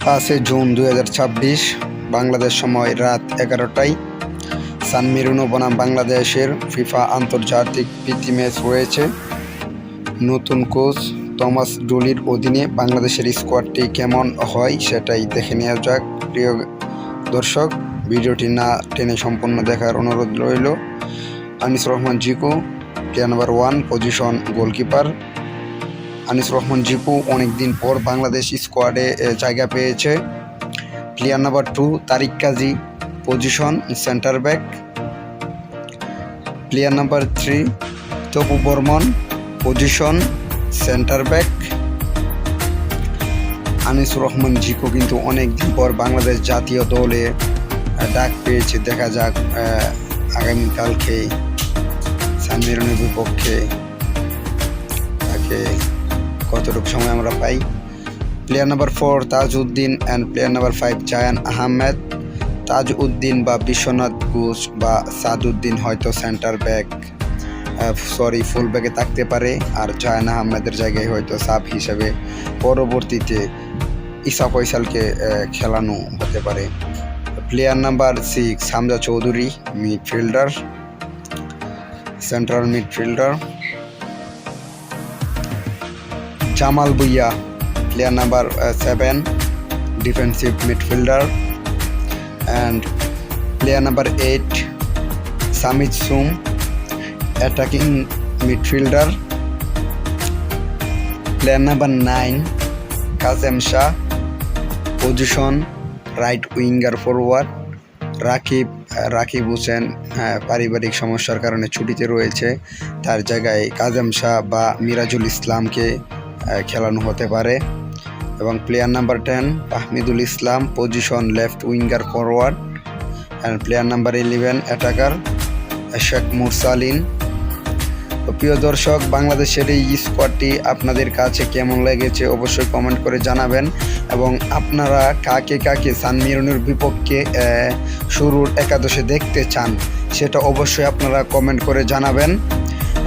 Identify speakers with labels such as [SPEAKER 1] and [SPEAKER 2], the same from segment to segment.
[SPEAKER 1] 5 June 2026 Bangladesh সময় রাত 11টায় সান merino বনাম বাংলাদেশের ফিফা আন্তর্জাতিক প্রীতি ম্যাচ রয়েছে। নতুন কোচ টমাস ডুলির অধীনে বাংলাদেশের স্কোয়াডটি কেমন হয় সেটাই দেখে নেওয়া যাক। প্রিয় দর্শক, ভিডিওটি না টেনে সম্পূর্ণ দেখার অনুরোধ রইল। Anis Rahman Ziku, player number 1, position goalkeeper. Anis Rahman Ziku অনেকদিন পর বাংলাদেশ স্কোয়াডে জায়গা পেয়েছে। Player number 2, Tariq Kazi, position centre back. Player number 3, Topu Barman, position centre back. Anis Rahman Ziku কিন্তু অনেকদিন পর বাংলাদেশ জাতীয় দলে ডাক পেয়েছে। দেখা যাক আগামীকালকে সান মেরিনোর বিপক্ষে তাকে কতটুকু সময় আমরা পাই। Player number 4, Tajuddin and player number 5, Zayan Ahmed. Tajuddin বা বিশ্বনাথ ঘোষ বা সাদউদ্দিন হয়তো সেন্টার ব্যাক ফুল ব্যাকে থাকতে পারে, আর জায়ান আহমেদের জায়গায় হয়তো সাব হিসেবে পরবর্তীতে ইসা ফয়সালকে খেলানো হতে পারে। Player number 6, Hamza Chowdhury, midfielder, central midfielder. Jamal Bhuiyan, player number 7, defensive midfielder. And player number 8, Samid sum, attacking midfielder. Player number 9, Kazem Shah, position right winger forward. Rakib Hossain পারিবারিক সমস্যার কারণে ছুটিতে রয়েছে, তার জায়গায় কাজেম শাহ বা মিরাজুল ইসলামকে খেলানো হতে পারে। এবং player number 10, Fahmidul Islam, position left winger forward. And player number 11, attacker Sheikh মুরসালিন। তো প্রিয় দর্শক, বাংলাদেশের এই স্কোয়াডটি আপনাদের কাছে কেমন লেগেছে অবশ্যই কমেন্ট করে জানাবেন, এবং আপনারা কাকে কাকে সান মেরিনোর বিপক্ষে শুরুর একাদশে দেখতে চান সেটা অবশ্যই আপনারা কমেন্ট করে জানাবেন।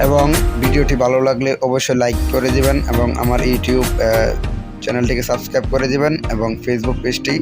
[SPEAKER 1] এবং ভিডিওটি ভালো লাগলে অবশ্যই লাইক করে দিবেন, এবং আমার ইউটিউব চ্যানেলটিকে সাবস্ক্রাইব করে দিবেন, এবং ফেসবুক পেজটি